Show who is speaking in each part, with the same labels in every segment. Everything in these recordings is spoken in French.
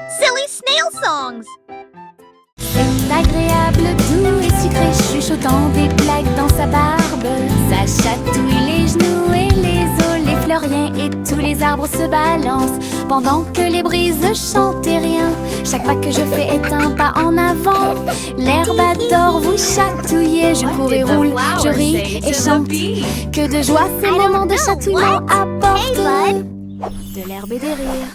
Speaker 1: silly snail songs.
Speaker 2: C'est agréable, doux et sucré, chuchotant des blagues dans sa barbe. Ça chatouille les genoux et les os, les fleuriens et tous les arbres se balancent pendant que les brises chantent et rien. Chaque pas que je fais est un pas en avant. L'herbe adore vous chatouiller. Je cours et roule, je ris et chante. Que de joie ces moments de chatouillement apportent de l'herbe et des rires.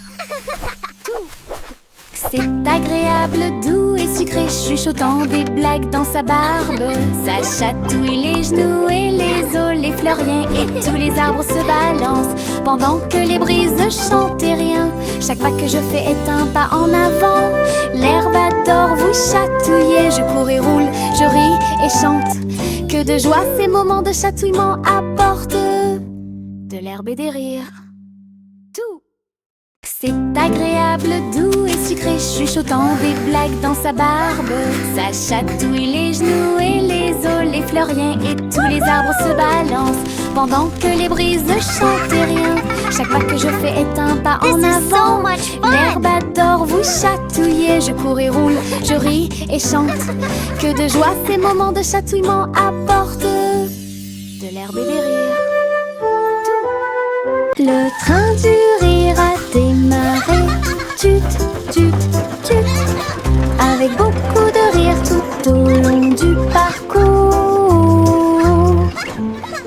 Speaker 2: C'est agréable, doux et sucré, chuchotant des blagues dans sa barbe. Ça chatouille les genoux et les os, les fleuriens et tous les arbres se balancent pendant que les brises chantent et rien. Chaque pas que je fais est un pas en avant. L'herbe adore vous chatouiller. Je cours et roule, je ris et chante. Que de joie ces moments de chatouillement apportent de l'herbe et des rires. Tout. C'est agréable, doux et sucré, chuchotant des blagues dans sa barbe. Ça chatouille les genoux et les os, les fleuriens et tous les arbres se balancent pendant que les brises chantent et rien. Chaque pas que je fais est un pas en avant. L'herbe adore vous chatouiller. Je cours et roule, je ris et chante. Que de joie ces moments de chatouillement apportent de l'herbe et des rires. Le train du rire a démarré. Tut, tut, tut. Avec beaucoup de rire tout au long du parcours.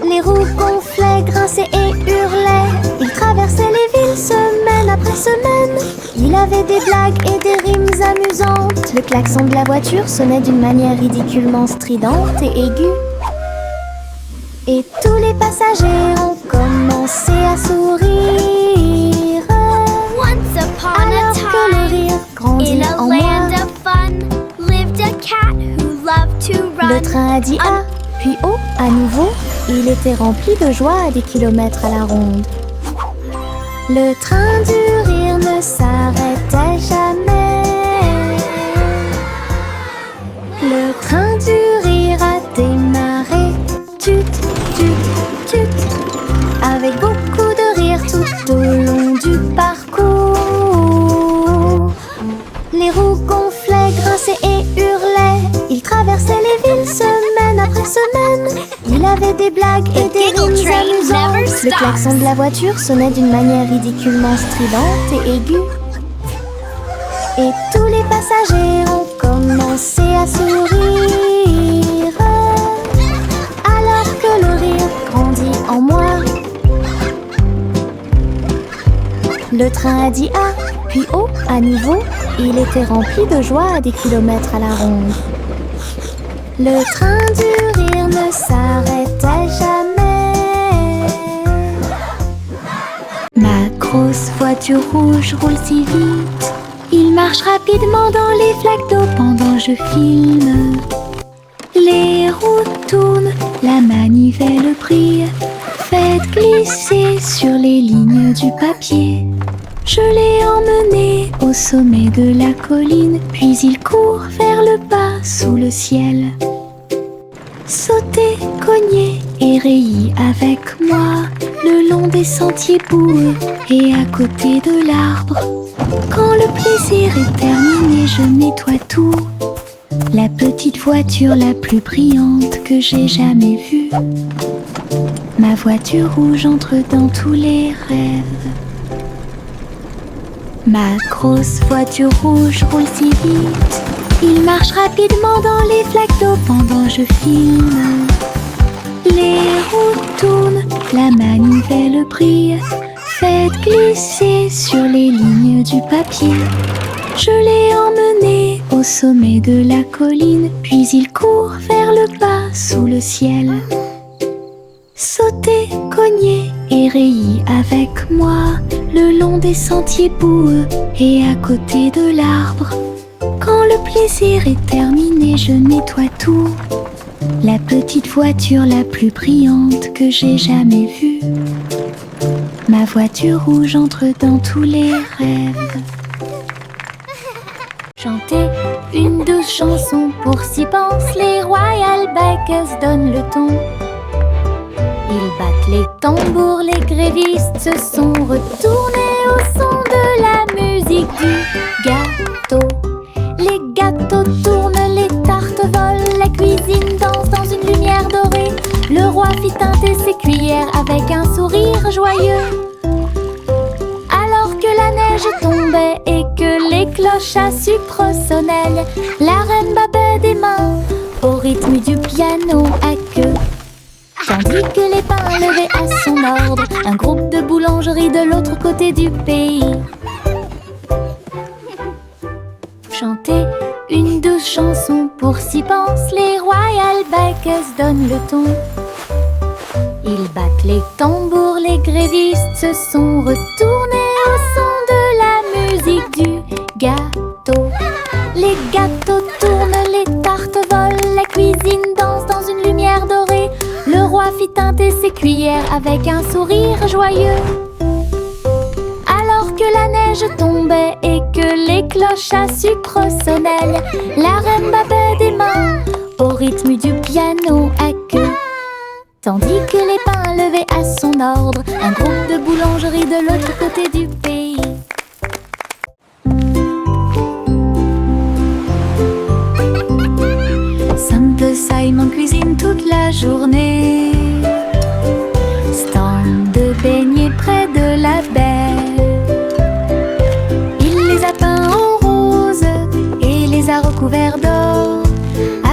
Speaker 2: Les roues gonflaient, grinçaient et hurlaient. Il traversait les villes semaine après semaine. Il avait des blagues et des rimes amusantes. Le klaxon de la voiture sonnait d'une manière ridiculement stridente et aiguë. Et tous les passagers ont commencé à sourire.
Speaker 1: Once upon a
Speaker 2: Alors que le
Speaker 1: time,
Speaker 2: rire grandit
Speaker 1: in a
Speaker 2: en moi.
Speaker 1: land of fun, lived a cat who loved to
Speaker 2: Le
Speaker 1: run.
Speaker 2: train a dit A, puis O à nouveau. Il était rempli de joie à des kilomètres à la ronde. Le train du rire ne s'arrêtait jamais. Le train du rire a démarré. Tut, tut, tut. Avec beaucoup de rire tout au long du parcours. Les roues gonflaient, grinçaient et hurlaient. Il traversait les villes semaine après semaine. Il avait des blagues et des rimes amusantes. Le klaxon de la voiture sonnait d'une manière ridiculement stridente et aiguë. Et tous les passagers ont commencé à sourire. Alors que le rire grandit en moi. Le train a dit A, puis O à nouveau. Il était rempli de joie à des kilomètres à la ronde. Le train du rire ne s'arrêtait jamais. Ma grosse voiture rouge roule si vite. Il marche rapidement dans les flaques d'eau pendant je filme. Les roues tournent, la manivelle brille. Faites glisser sur les lignes du papier. Je l'ai emmené au sommet de la colline, puis il court vers le bas sous le ciel. Sauter, cogner et rayer avec moi le long des sentiers boueux et à côté de l'arbre. Quand le plaisir est terminé, je nettoie tout. La petite voiture la plus brillante que j'ai jamais vue. Ma voiture rouge entre dans tous les rêves. Ma grosse voiture rouge roule si vite. Il marche rapidement dans les flaques d'eau pendant je filme. Les roues tournent, la manivelle brille. Faites glisser sur les lignes du papier. Je l'ai emmené au sommet de la colline, puis il court vers le bas sous le ciel. Sauter, cogner et rayer avec moi le long des sentiers boueux et à côté de l'arbre. Quand le plaisir est terminé, je nettoie tout. La petite voiture la plus brillante que j'ai jamais vue. Ma voiture rouge entre dans tous les rêves. Chanter une douce chanson, pour s'y pensent les Royal Bikers donnent le ton. Ils battent les tambours, les grévistes se sont retournés au son de la musique du gars. tombaient et que les cloches à sucre sonnaient, la reine battait des mains au rythme du piano à queue. Tandis que les pains levaient à son ordre un groupe de boulangeries de l'autre côté du pays chantaient une douce chanson. Pour s'y pense, les Royal Bakers donnent le ton. Ils battent les tambours, les grévistes se sont retournés au son de la musique du gâteau. Les gâteaux tournent, les tartes volent, la cuisine danse dans une lumière dorée. Le roi fit teinter ses cuillères avec un sourire joyeux. Alors que la neige tombait et que les cloches à sucre sonnaient, la reine battait des mains au rythme du piano à queue. Tandis que les pains levaient à son ordre un groupe de boulangeries de l'autre côté du pays. Simple Simon cuisine toute la journée. Stand de beignets près de la baie. Il les a peints en rose et les a recouverts d'or,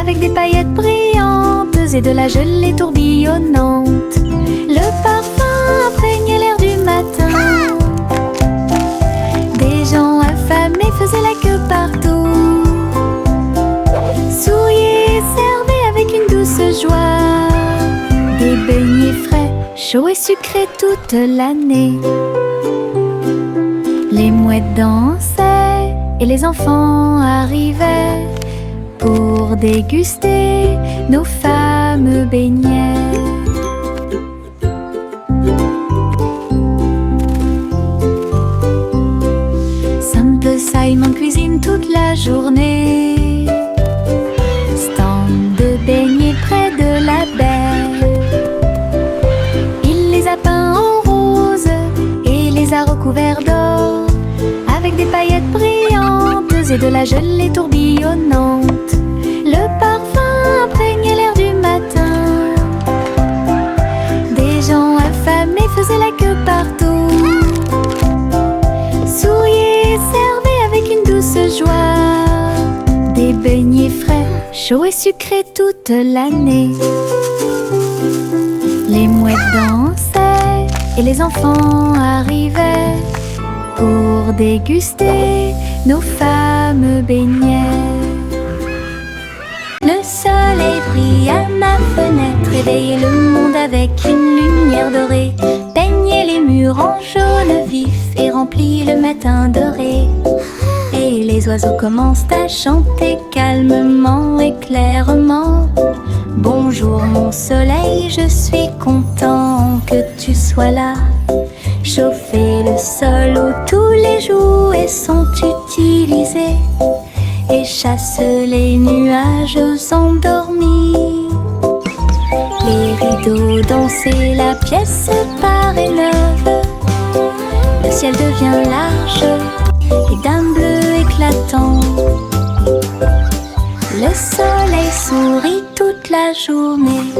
Speaker 2: avec des paillettes brillantes et de la gelée tourbillonnante. Le parfum imprégnait l'air du matin. Des gens affamés faisaient la queue partout. Souriaient et servaient avec une douce joie des beignets frais, chauds et sucrés toute l'année. Les mouettes dansaient et les enfants arrivaient pour déguster nos fameux beignets. Simple Simon cuisine toute la journée. Stand de beignets près de la baie. Il les a peints en rose et les a recouverts d'or, avec des paillettes brillantes et de la gelée tourbillonnante. Le parfum imprégnait l'air du matin. Des gens affamés faisaient la queue partout. Souriaient et servaient avec une douce joie des beignets frais, chauds et sucrés toute l'année. Les mouettes dansaient et les enfants arrivaient pour déguster nos fameux beignets. Le soleil brille à ma fenêtre, réveillait le monde avec une lumière dorée, peignait les murs en jaune vif et remplit le matin doré. Et les oiseaux commencent à chanter calmement et clairement. Bonjour mon soleil, je suis content que tu sois là. Chauffer le sol où tous les jouets sont utilisés et chasse les nuages endormis. Les rideaux dansaient, la pièce paraît neuve. Le ciel devient large et d'un bleu éclatant. Le soleil sourit toute la journée.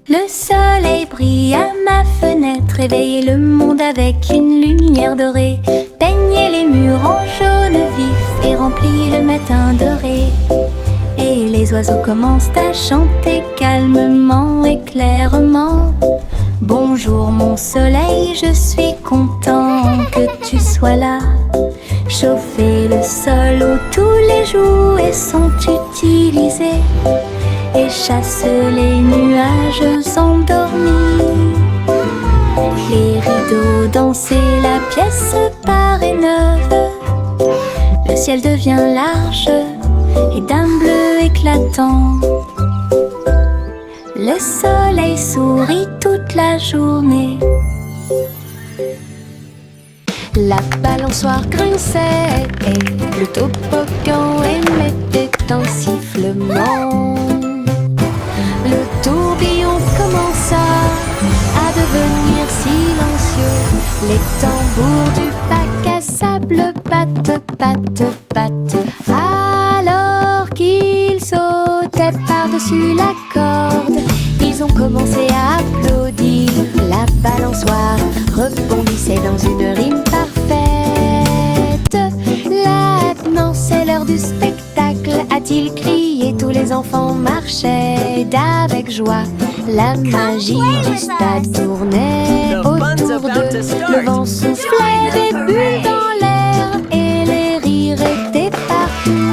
Speaker 2: Le soleil brille à ma fenêtre, réveillait le monde avec une lumière dorée, peignait les murs en jaune vif et remplit le matin doré. Et les oiseaux commencent à chanter calmement et clairement. Bonjour mon soleil, je suis content que tu sois là. Chauffer le sol où tous les jouets sont utilisés et chasse les nuages endormis. Les rideaux dansaient, la pièce paraît neuve. Le ciel devient large et d'un bleu éclatant. Le soleil sourit toute la journée. La balançoire grinçait et le toboggan émettait un sifflement. Le tourbillon commença à devenir silencieux. Les tambours du bac à sable battent, battent, battent. Alors qu'ils sautaient par-dessus la corde, ils ont commencé à applaudir. La balançoire rebondissait dans une rime parfaite. enfants marchaient avec joie. La magie du stade tournait autour d'eux. Le vent soufflait des bulles dans l'air et les rires étaient partout.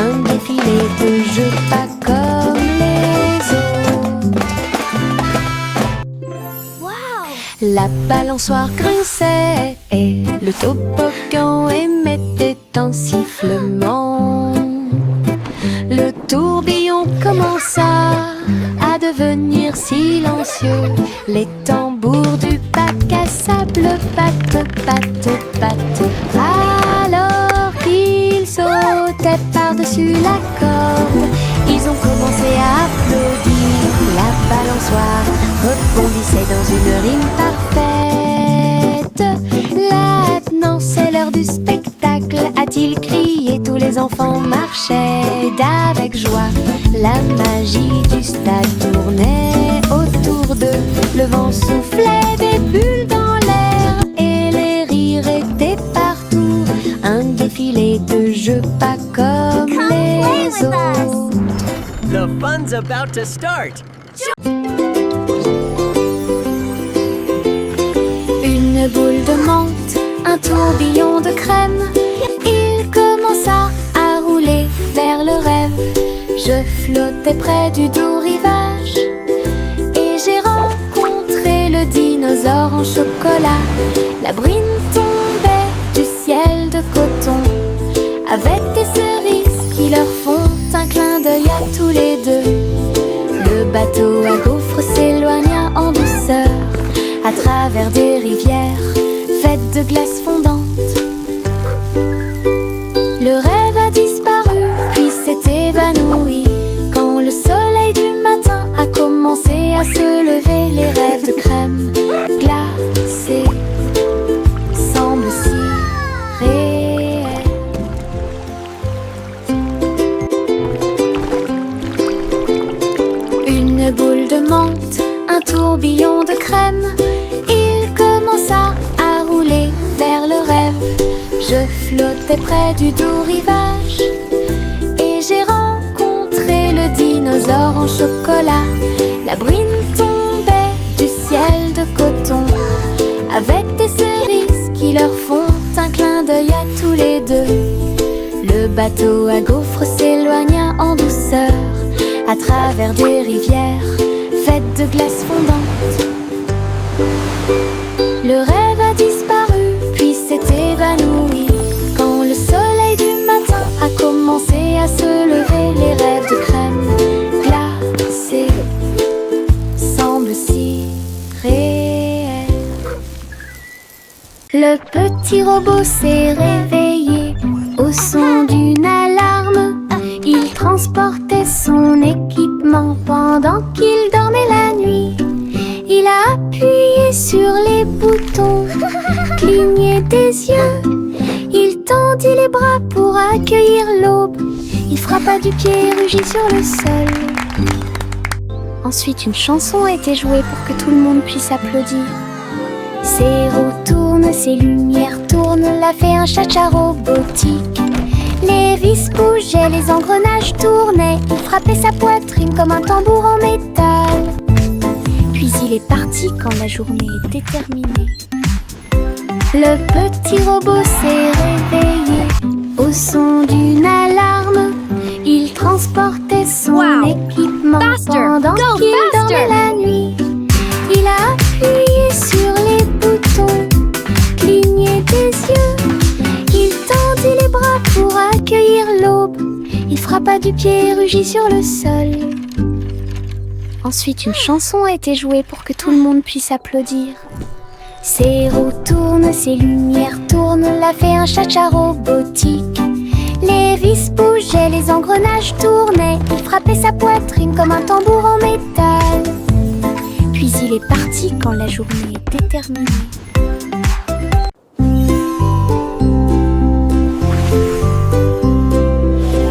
Speaker 2: Un défilé de jeux pas comme les autres. La balançoire grinçait et le toboggan émettait un sifflement. Le tourbillon commença à devenir silencieux. Les tambours du bac à sable battent, battent, battent. Alors qu'ils sautaient par-dessus la corde, ils ont commencé à applaudir. La balançoire rebondissait dans une rime parfaite. Maintenant c'est l'heure du spectacle, a-t-il crié. Tous les enfants marchaient avec joie. La magie du stade tournait autour d'eux. Le vent soufflait des bulles dans l'air et les rires étaient partout. Un défilé de jeux pas comme les autres.
Speaker 3: The fun's about to start!
Speaker 2: Une boule de menthe, un tourbillon de crème. Il commença à rouler vers le rêve. Je flottais près du doux rivage et j'ai rencontré le dinosaure en chocolat. La brine tombait du ciel de coton avec des cerises qui leur font un clin d'œil à tous les deux. Le bateau à gaufres s'éloigna en douceur à travers des rivières faites de glace fondante. Le rêve a disparu puis s'est évanoui quand le soleil du matin a commencé à se lever. Les rêves de crème glacée semblent si réels. Une boule de menthe, un tourbillon de crème. Il commença à rouler vers le rêve. Je flottais près du doux rivage et j'ai rencontré le dinosaure en chocolat. La brine tombait du ciel de coton avec des cerises qui leur font un clin d'œil à tous les deux. Le bateau à gaufres s'éloigna en douceur à travers des rivières faites de glace fondante. Le rêve a disparu puis s'est évanoui quand le soleil du matin a commencé à se lever. Les rêves de crème glacée semblent si réels. Le petit robot s'est réveillé au son d'une alarme. Il transportait son équipement pendant qu'il dormait la nuit. Il a appuyé sur les boutons, cligné des yeux. Il tendit les bras pour accueillir l'aube. Il frappa du pied et rugit sur le sol. Ensuite, une chanson a été jouée pour que tout le monde puisse applaudir. Ses roues tournent, ses lumières tournent, l'a fait un cha-cha robotique. Les vis bougeaient, les engrenages tournaient. Il frappait sa poitrine comme un tambour en métal. Puis il est parti quand la journée était terminée. Le petit robot s'est réveillé au son d'une alarme. Il transportait son équipement pendant qu'il dormait la nuit. Il a appuyé sur les boutons, cligné des yeux. Il tendit les bras pour accueillir l'aube. Il frappa du pied et rugit sur le sol. Ensuite, une chanson a été jouée pour que tout le monde puisse applaudir. Ses roues tournent, ses lumières tournent, l'a fait un cha-cha robotique. Les vis bougeaient, les engrenages tournaient. Il frappait sa poitrine comme un tambour en métal. Puis il est parti quand la journée était terminée.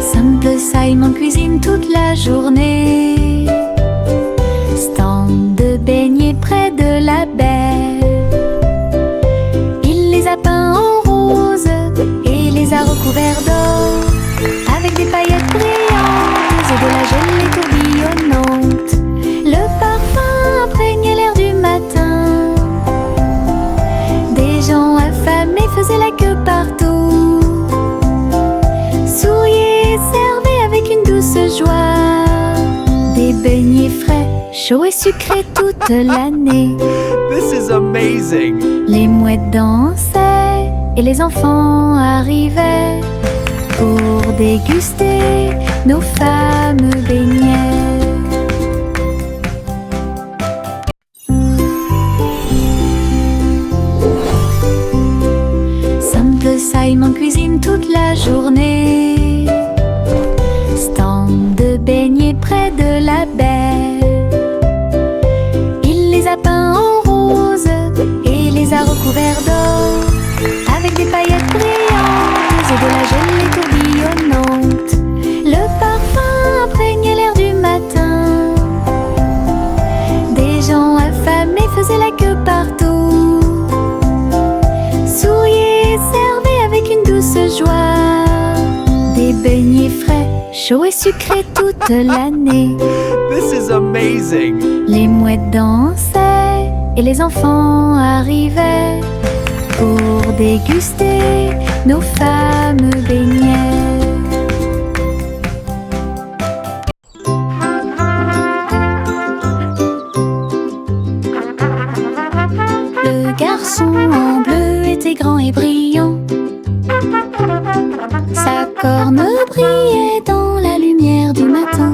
Speaker 2: Simple Simon cuisine toute la journée. Stand de beignets près de la baie. Il les a peints en rose et les a recouverts d'or, avec des paillettes brillantes et de la gelée. chaud et sucré toute l'année.
Speaker 3: This is amazing!
Speaker 2: Les mouettes dansaient et les enfants arrivaient pour déguster nos fameux beignets. Simple Simon cuisine toute la journée. Stand de beignets près de la baie. Il les a peints en rose et les a recouverts d'or, avec des paillettes brillantes et de la gelée tourbillonnante. Le parfum imprégnait l'air du matin. Des gens affamés faisaient la queue partout. Souriaient et servaient avec une douce joie des beignets frais, chauds et sucrés toute l'année.
Speaker 3: This is amazing!
Speaker 2: Les mouettes dansaient et les enfants arrivaient pour déguster nos fameux beignets. Le garçon en bleu était grand et brillant. Sa corne brillait dans la lumière du matin.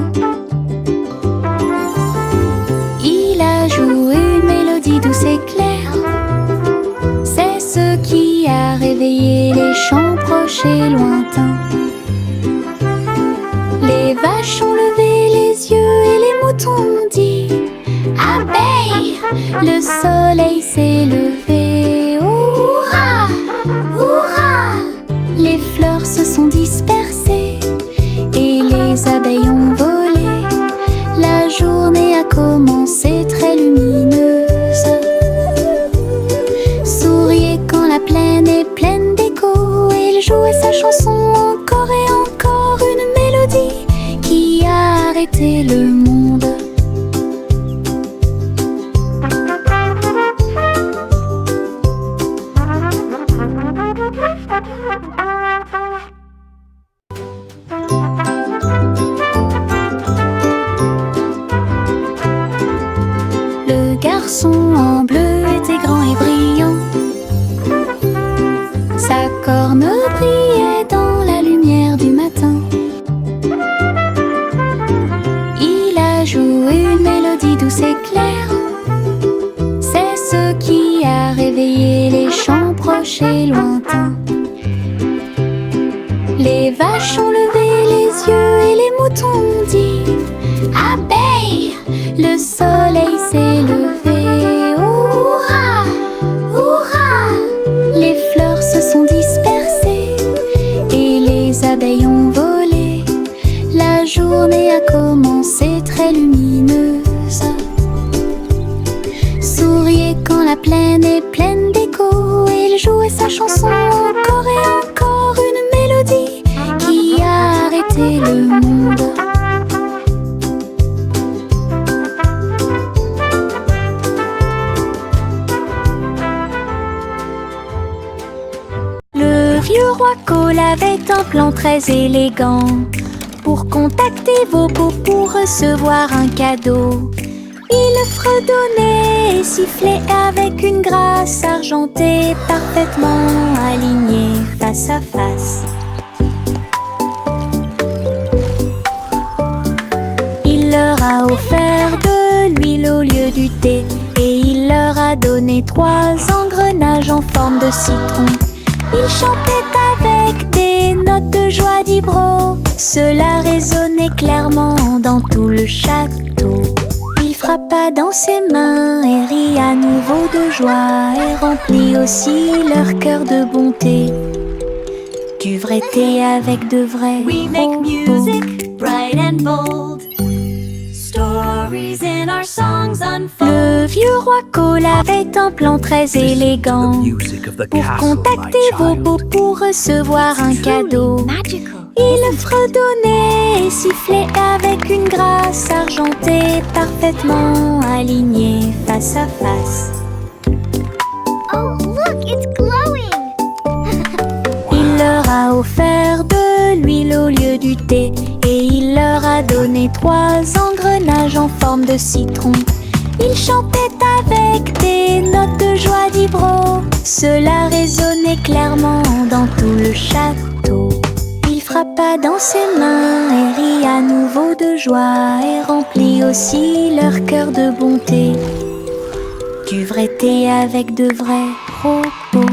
Speaker 2: Il a joué une mélodie douce et claire. C'est ce qui a réveillé les champs proches et lointains. Les vaches ont levé les yeux et les moutons ont dit abeille, le soleil s'est levé. Hurrah, hurrah! Les fleurs se sont dispersées et les abeilles ont volé. La journée a commencé très lumineuse. Souriez quand la plaine est pleine d'écho. Et il jouait sa chanson encore et encore, une mélodie qui a arrêté le monde. Le garçon en bleu était grand et brillant. Sa corne brillait dans la lumière du matin. Il a joué une mélodie douce et claire. C'est ce qui a réveillé les champs proches et lointains. Les vaches ont levé les yeux et les moutons ont dit abeille, le soleil s'est levé. Hurrah, hurrah! Les fleurs se sont dispersées et les abeilles ont volé. La journée a commencé très lumineuse. Souriez quand la plaine est pleine d'écho. Et il jouait sa chanson encore et encore, une mélodie qui a arrêté le monde. Le vieux roi Cole avait un plan très élégant pour contacter vos beaux pour recevoir un cadeau. Il fredonnait et sifflait avec une grâce argentée, parfaitement alignée face à face. Il leur a offert de l'huile au lieu du thé et il leur a donné 3 engrenages en forme de citron. Il chantait avec des notes de joie d'Ibro. Cela résonnait clairement dans tout le château. Il frappa dans ses mains et rit à nouveau de joie et remplit aussi leur cœur de bonté. Du vrai thé avec de vrais
Speaker 4: We make
Speaker 2: propos.
Speaker 4: music bright and bold. Stories in our songs unfold.
Speaker 2: Le vieux roi Cole avait un plan très élégant pour contacter vos beaux pour recevoir un cadeau.
Speaker 1: Magical.
Speaker 2: Il fredonnait et sifflait avec une grâce argentée, parfaitement alignée face à face.
Speaker 1: Oh, look, it's glowing.
Speaker 2: Il leur a offert de l'huile au lieu du thé et il Il leur a donné 3 engrenages en forme de citron. Ils chantaient avec des notes de joie d'Ibro. Cela résonnait clairement dans tout le château. Il frappa dans ses mains et rit à nouveau de joie et remplit aussi leur cœur de bonté. Du vrai thé avec de vrais propos.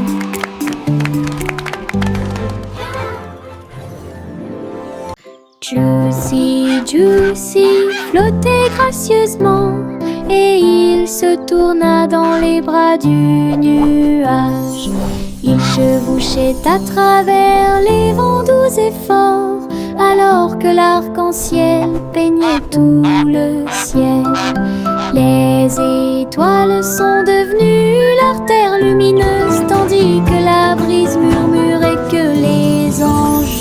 Speaker 2: Juicy, Juicy flottait gracieusement et il se tourna dans les bras du nuage. Il chevauchait à travers les vents doux et forts, alors que l'arc-en-ciel peignait tout le ciel. Les étoiles sont devenues leur terre lumineuse, tandis que la brise murmurait que les anges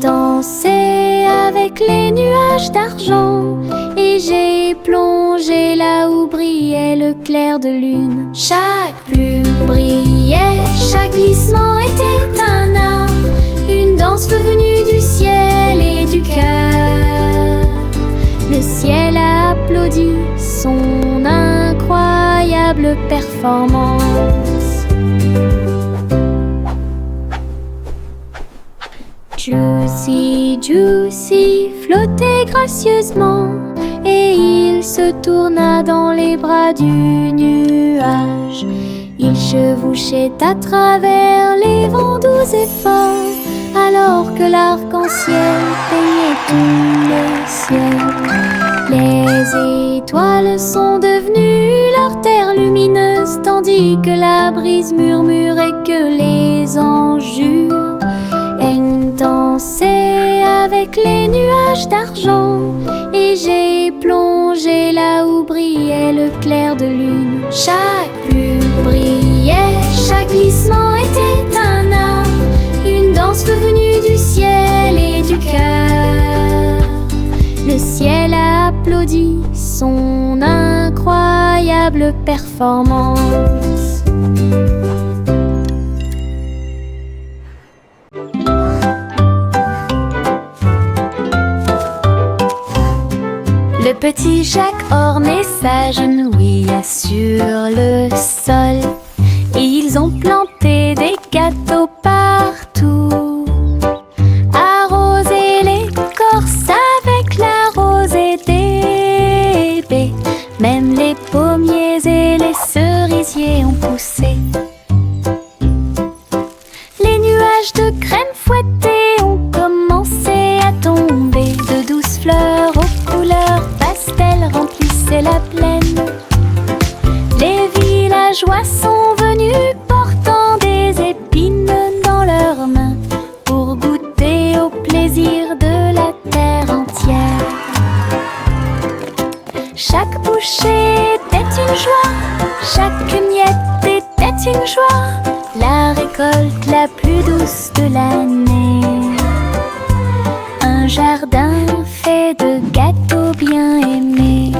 Speaker 2: dansaient avec les nuages d'argent. Et j'ai plongé là où brillait le clair de lune. Chaque plume brillait, chaque glissement était un art, une danse venue du ciel et du cœur. Le ciel a applaudi son incroyable performance. Juicy, Juicy flottait gracieusement et il se tourna dans les bras du nuage. Il chevauchait à travers les vents doux et forts, alors que l'arc-en-ciel peignait tout le ciel. Les étoiles sont devenues leur terre lumineuse, tandis que la brise murmurait que les anges dansaient avec les nuages d'argent. Et j'ai plongé là où brillait le clair de lune. Chaque plume brillait, chaque glissement était un art, une danse venue du ciel et du cœur. Le ciel a applaudi son incroyable performance. Le petit Jacques ornait s'agenouilla sur le sol et ils ont planté des gâteaux partout. Arrosé l'écorce avec la rosée des baies, même les pommiers et les cerisiers ont poussé. Les nuages de crème fouettée ont commencé à tomber, de douces fleurs aux couleurs pastel remplissaient la plaine. Les villageois sont venus portant des épines dans leurs mains pour goûter au plaisir de la terre entière. Chaque bouchée était une joie, chaque miette était une joie, la récolte la plus douce de l'année. Un jardin fait de gâteaux bien aimés.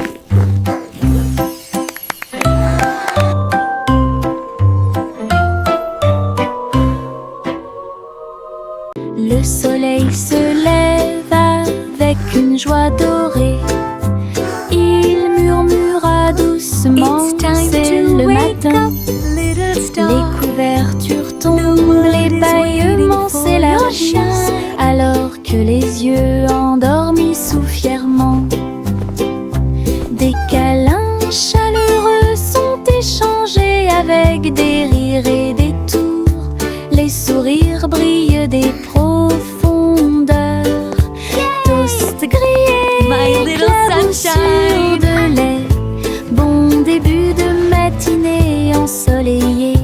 Speaker 2: Le soleil se lève avec une joie dorée. Il murmura doucement, c'est le matin. Les couvertures tombent, les bâillements s'élargissent, alors que les yeux endormis soufflent fièrement. Des câlins chaleureux sont échangés avec des rires et des tours. Les sourires brillent des profondeurs. Toast grillé, éclaboussure de lait, bon début de matinée ensoleillée.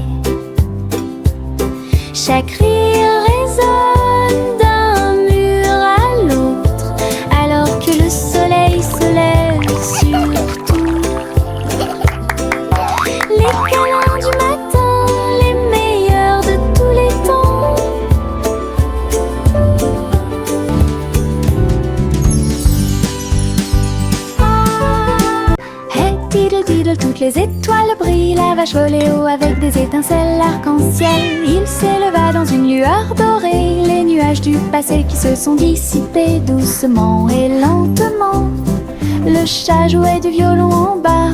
Speaker 2: Chaque rire résonne d'un mur à l'autre, alors que le soleil se lève sur tout. Les câlins du matin, les meilleurs de tous les temps. Hey diddle diddle, toutes les étoiles brillent, la vache volait haut avec des étincelles arc-en-ciel. Il s'éleva dans une lueur dorée, les nuages du passé qui se sont dissipés doucement et lentement. Le chat jouait du violon en bas,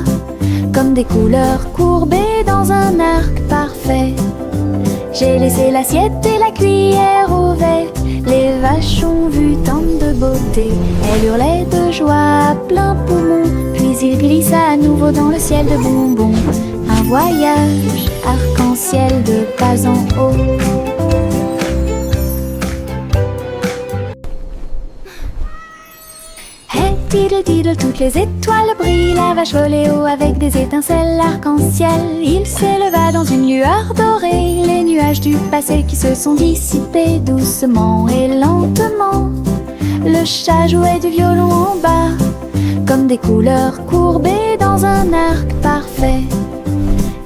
Speaker 2: comme des couleurs courbées dans un arc parfait. J'ai laissé l'assiette et la cuillère au verre. Les vaches ont vu tant de beauté. Elles hurlaient de joie à plein poumon. Puis il glissa à nouveau dans le ciel de bonbons. Un voyage arc-en-ciel de pas en haut. Hey diddle diddle, toutes les étoiles brillent. La vache volait haut avec des étincelles arc-en-ciel. Il s'éleva dans une lueur dorée, les nuages du passé qui se sont dissipés doucement et lentement. Le chat jouait du violon en bas, comme des couleurs courbées dans un arc parfait.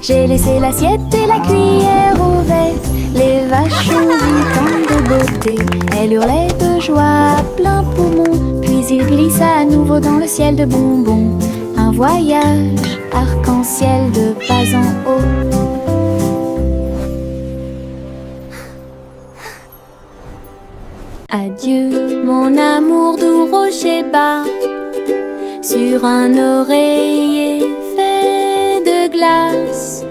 Speaker 2: J'ai laissé l'assiette et la cuillère au verre. Les vaches ont vu tant de beauté. Elles hurlaient de joie à plein poumon. Puis il glissa à nouveau dans le ciel de bonbons. Un voyage arc-en-ciel de pas en haut. Adieu mon amour doux rocher bas, sur un oreiller fait de glace.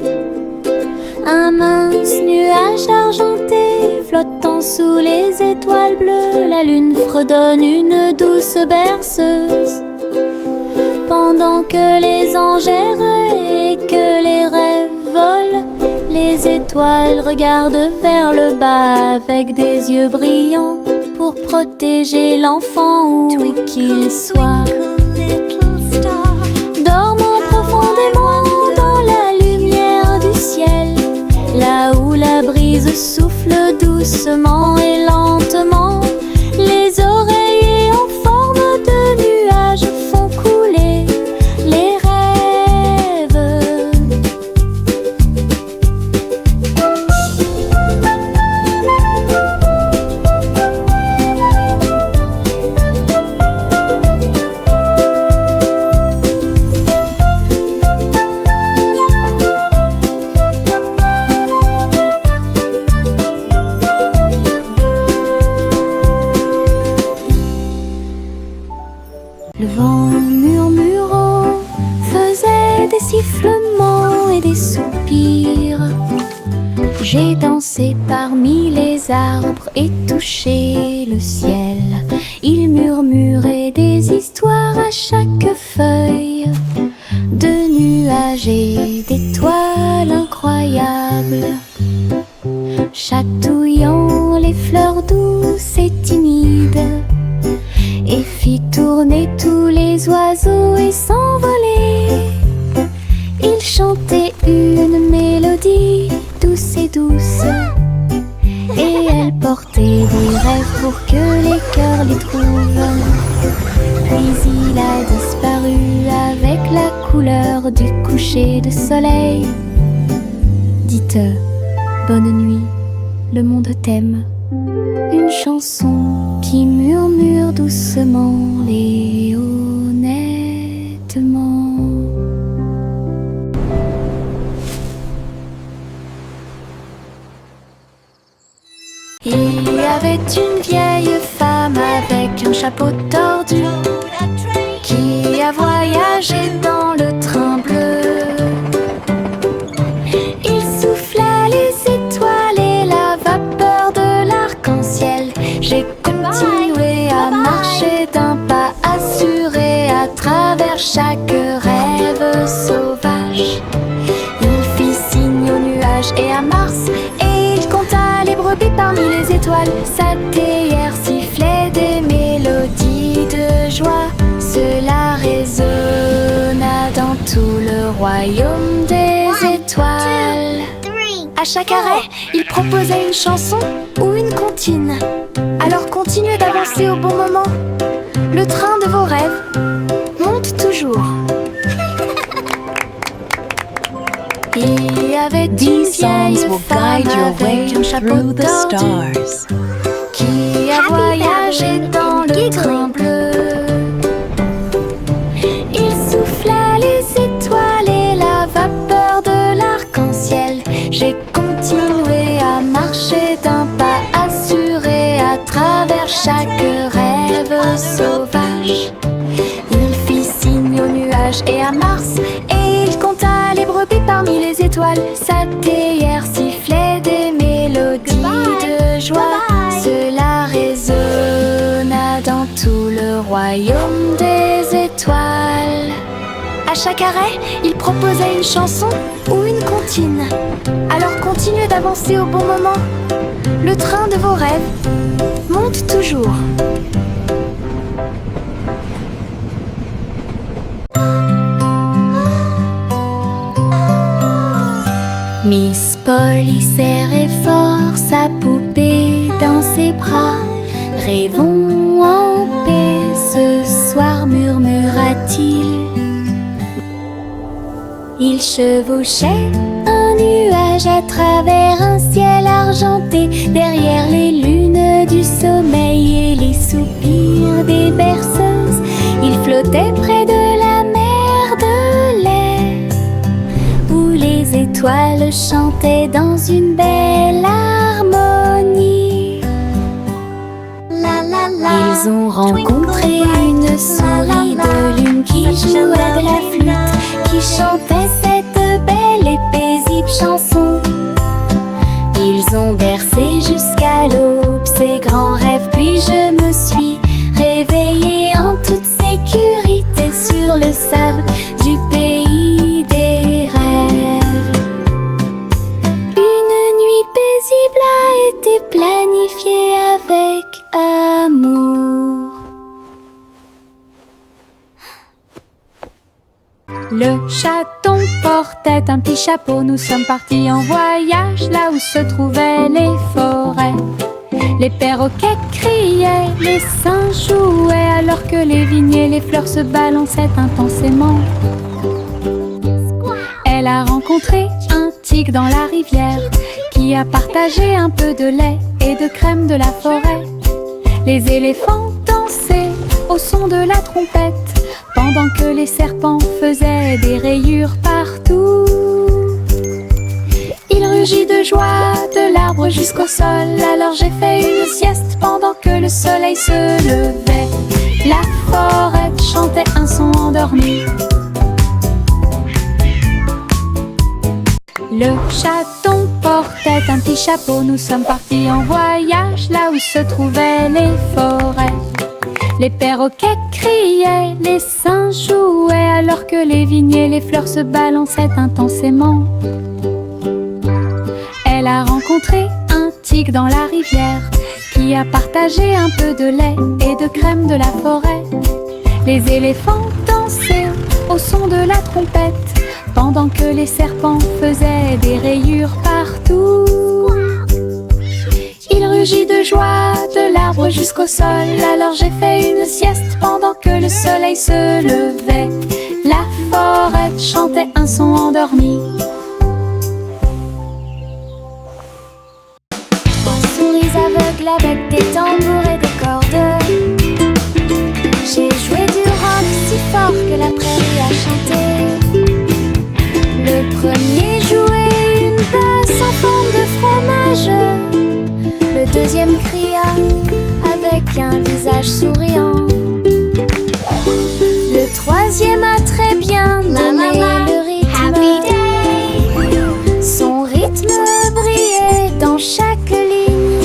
Speaker 2: Un mince nuage argenté flottant sous les étoiles bleues. La lune fredonne une douce berceuse, pendant que les anges errent et que les rêves volent. Les étoiles regardent vers le bas avec des yeux brillants pour protéger l'enfant où qu'il soit. Dormons profondément dans la lumière du ciel, là où la brise souffle doucement et lentement. Les oreillers en forme de nuages font couler les rêves. Le vent murmurant faisait des sifflements et des soupirs. J'ai dansé parmi les arbres et touché le ciel. Il murmurait des histoires à chaque feuille, de nuages et d'étoiles incroyables, chatouillant les fleurs douces et timides, et fit tourner tous les oiseaux et s'envoler. Il chantait une mélodie douce et douce, et elle portait des rêves pour que les cœurs les trouvent. Puis il a disparu avec la couleur du coucher de soleil. Dites bonne nuit, le monde t'aime. Une chanson qui murmure doucement et honnêtement. Il y avait une vieille femme avec un chapeau tordu qui a voyagé dans le train bleu. Il souffla les étoiles et la vapeur de l'arc-en-ciel. J'ai continué à marcher d'un pas assuré à travers chaque rêve sauvage. Il fit signe aux nuages et à Mars, et il compta les brebis parmi les étoiles. Sa théière sifflait des mélodies de joie. Cela résonna dans tout le royaume des étoiles. À chaque arrêt, il proposait une chanson ou une comptine. Alors continuez d'avancer au bon moment. Le train de vos rêves monte toujours. Il y avait une vieille femme avec un chapeau tordu qui a voyagé dans le train bleu. Il souffla les étoiles et la vapeur de l'arc J'ai continué à marcher d'un pas assuré à travers chaque rêve sauvage. Il fit signe aux nuages et à Mars, et il compta les brebis parmi les étoiles. Sa théière sifflait des mélodies de joie. Cela résonna dans tout le royaume des étoiles. À chaque arrêt, il proposait une chanson ou une comptine. Alors continuez d'avancer au bon moment. Le train de vos rêves monte toujours. Miss Polly serrait fort sa poupée dans ses bras. Rêvons en paix ce soir, murmura-t-il. Il chevauchait un nuage à travers un ciel argenté, derrière les lunes du sommeil et les soupirs des berceuses. Il flottait près de la mer de lait, où les étoiles chantaient dans une belle harmonie. Ils ont rencontré une souris de lune qui jouait de la flûte, qui chantait cette belle et paisible chanson. Ils ont bercé jusqu'à l'aube ces grands rêves, puis je me suis réveillée en toute sécurité sur le sable du pays des rêves. Une nuit paisible a été planifiée avec amour. Le chaton portait un petit chapeau. Nous sommes partis en voyage là où se trouvaient les forêts. Les perroquets criaient, les singes jouaient, alors que les vignes et les fleurs se balançaient intensément. Elle a rencontré un tigre dans la rivière qui a partagé un peu de lait et de crème de la forêt. Les éléphants dansaient au son de la trompette, pendant que les serpents faisaient des rayures partout. Il rugit de joie de l'arbre jusqu'au sol. Alors j'ai fait une sieste pendant que le soleil se levait. La forêt chantait un son endormi. Le chaton portait un petit chapeau. Nous sommes partis en voyage là où se trouvaient les forêts. Les perroquets criaient, les singes jouaient, alors que les vignes et les fleurs se balançaient intensément. Elle a rencontré un tigre dans la rivière qui a partagé un peu de lait et de crème de la forêt. Les éléphants dansaient au son de la trompette, pendant que les serpents faisaient des rayures partout. Il rugit de joie de l'arbre jusqu'au sol. Alors j'ai fait une sieste pendant que le soleil se levait. La forêt chantait un son endormi. Souris aveugles avec des tambours et des cordes. J'ai joué du rock si fort que la prairie a chanté. Le premier jouait une basse en forme de fromage. Le deuxième cria avec un visage souriant. Le troisième a très bien donné le rythme. Son rythme brillait dans chaque ligne.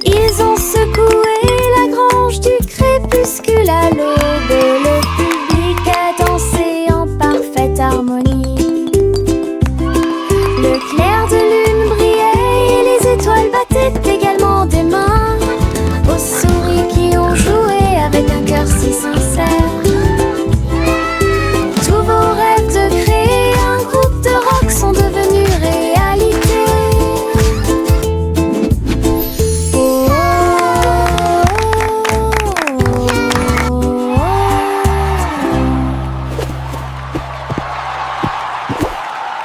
Speaker 2: Ils ont secoué la grange du crépuscule à l'aube, et le public a dansé en parfaite harmonie. Le